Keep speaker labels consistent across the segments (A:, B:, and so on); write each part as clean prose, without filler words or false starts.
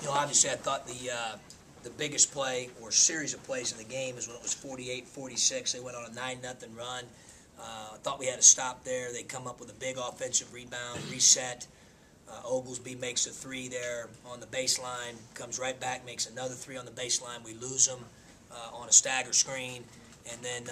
A: Obviously I thought the biggest play or series of plays in the game is when it was 48-46. They went on a 9-0 run. I thought we had to stop there. They come up with a big offensive rebound, reset. Oglesby makes a three there on the baseline, comes right back, makes another three on the baseline. We lose them on a stagger screen. And then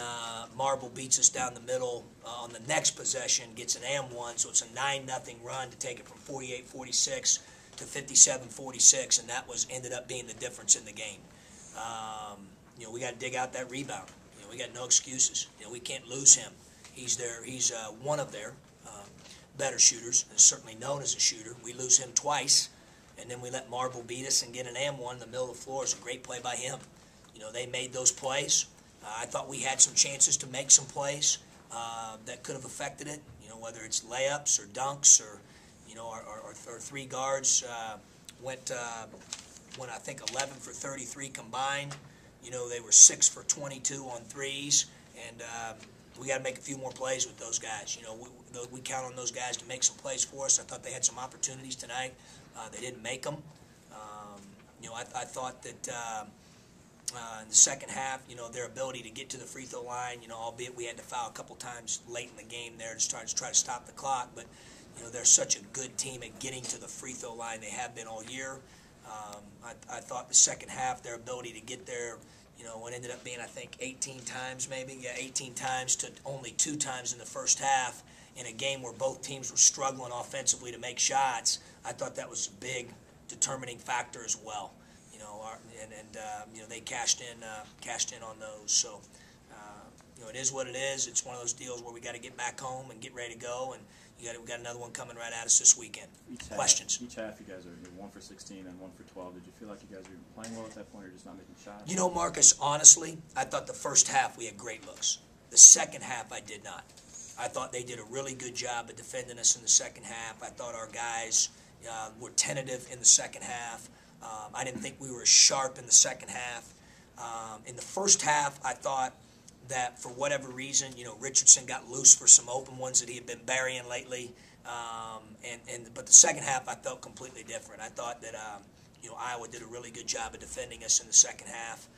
A: Marble beats us down the middle on the next possession, gets an and-one, so it's a 9-0 run to take it from 48-46 to 57-46, and that ended up being the difference in the game. We got to dig out that rebound. We got no excuses. We can't lose him. He's one of their better shooters, and certainly known as a shooter. We lose him twice, and then we let Marble beat us and get an and-one in the middle of the floor. It's a great play by him. They made those plays. I thought we had some chances to make some plays that could have affected it, whether it's layups or dunks or, our three guards went I think 11 for 33 combined. They were 6 for 22 on threes, and we got to make a few more plays with those guys. We count on those guys to make some plays for us. I thought they had some opportunities tonight. They didn't make them. I thought that in the second half, their ability to get to the free throw line, albeit we had to foul a couple times late in the game there to try to stop the clock, but they're such a good team at getting to the free throw line. They have been all year. I thought the second half, their ability to get there, what ended up being, I think, 18 times maybe. Yeah, 18 times to only 2 times in the first half in a game where both teams were struggling offensively to make shots. I thought that was a big determining factor as well. They cashed in on those. So, it is what it is. It's one of those deals where we got to get back home and get ready to go. And we got another one coming right at us this weekend. Questions?
B: Each half, you guys are 1 for 16 and 1 for 12. Did you feel like you guys were playing well at that point, or just not making shots?
A: Marcus, honestly, I thought the first half we had great looks. The second half, I did not. I thought they did a really good job of defending us in the second half. I thought our guys were tentative in the second half. I didn't think we were sharp in the second half. In the first half, I thought that for whatever reason, Richardson got loose for some open ones that he had been burying lately. But the second half, I felt completely different. I thought that Iowa did a really good job of defending us in the second half.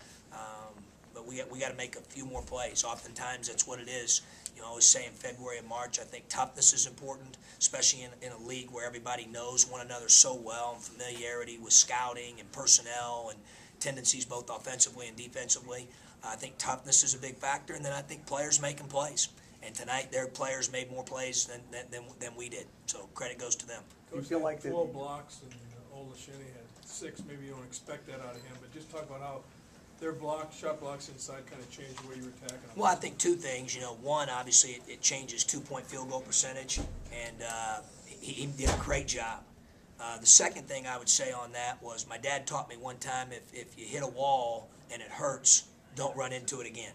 A: But we got to make a few more plays. Oftentimes, that's what it is. I always say in February and March, I think toughness is important, especially in a league where everybody knows one another so well, and familiarity with scouting and personnel and tendencies both offensively and defensively. I think toughness is a big factor, and then I think players making plays. And tonight, their players made more plays than we did. So credit goes to them.
C: Do you feel like 12 blocks, and Olasheni had 6. Maybe you don't expect that out of him, but just talk about how their shot blocks inside kind of changed the way you were attacking them.
A: Well, I think 2 things. One, obviously, it changes 2-point field goal percentage, and he did a great job. The second thing I would say on that was my dad taught me one time, if you hit a wall and it hurts, don't run into it again.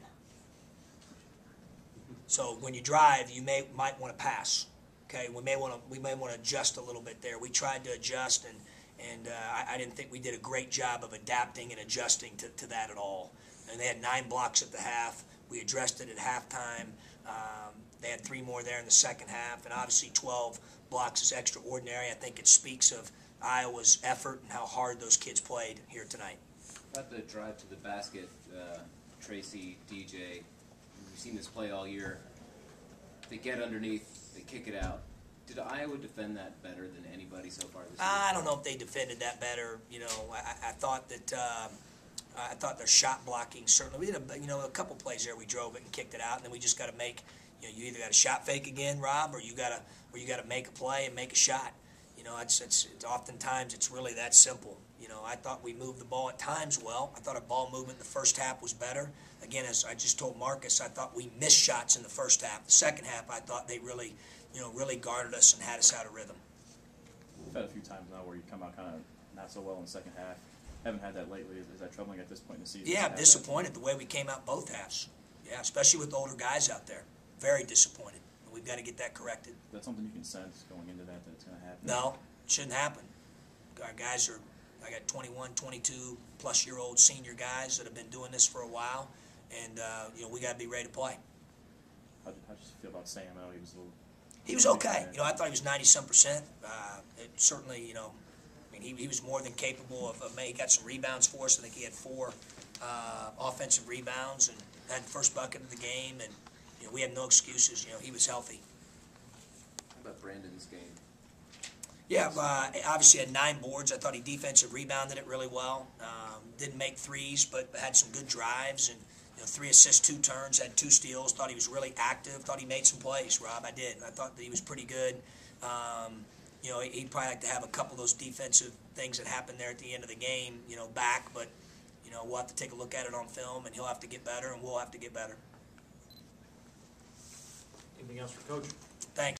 A: So when you drive, you might want to pass. Okay, we may want to adjust a little bit there. We tried to adjust, and I didn't think we did a great job of adapting and adjusting to that at all. And they had 9 blocks at the half. We addressed it at halftime. They had 3 more there in the second half, and obviously 12 blocks is extraordinary. I think it speaks of Iowa's effort and how hard those kids played here tonight.
D: About the drive to the basket, Tracy, DJ, we've seen this play all year. They get underneath, they kick it out. Did Iowa defend that better than anybody so far this season?
A: I don't know if they defended that better. I thought that I thought their shot blocking certainly. We had a couple plays there we drove it and kicked it out, and then we just got to make. You either got to shot fake again, Rob, or you got to make a play and make a shot. It's oftentimes it's really that simple. I thought we moved the ball at times well. I thought our ball movement in the first half was better. Again, as I just told Marcus, I thought we missed shots in the first half. The second half, I thought they really guarded us and had us out of rhythm.
B: We've had a few times now where you come out kind of not so well in the second half. Haven't had that lately. Is that troubling at this point in the season?
A: Yeah, I'm disappointed the way we came out both halves. Yeah, especially with older guys out there. Very disappointed. We've got to get that corrected.
B: That's something you can sense going into that it's going to happen?
A: No, it shouldn't happen. Our guys I got 21, 22-plus-year-old senior guys that have been doing this for a while, and we got to be ready to play.
B: How did you feel about Sam?
A: He was okay. I thought he was 90-some%. It certainly, mean, he was more than capable of he got some rebounds for us. I think he had 4 offensive rebounds and had the first bucket of the game. And, you know, we had no excuses. You know, he was healthy.
D: How about Brandon's game?
A: Yeah, obviously had 9 boards. I thought he defensive rebounded it really well. Didn't make threes, but had some good drives and, you know, 3 assists, 2 turns, had 2 steals. Thought he was really active. Thought he made some plays, Rob. I did. I thought that he was pretty good. You know, he'd probably like to have a couple of those defensive things that happened there at the end of the game, you know, back. But, you know, we'll have to take a look at it on film, and he'll have to get better, and we'll have to get better.
E: Anything else for Coach?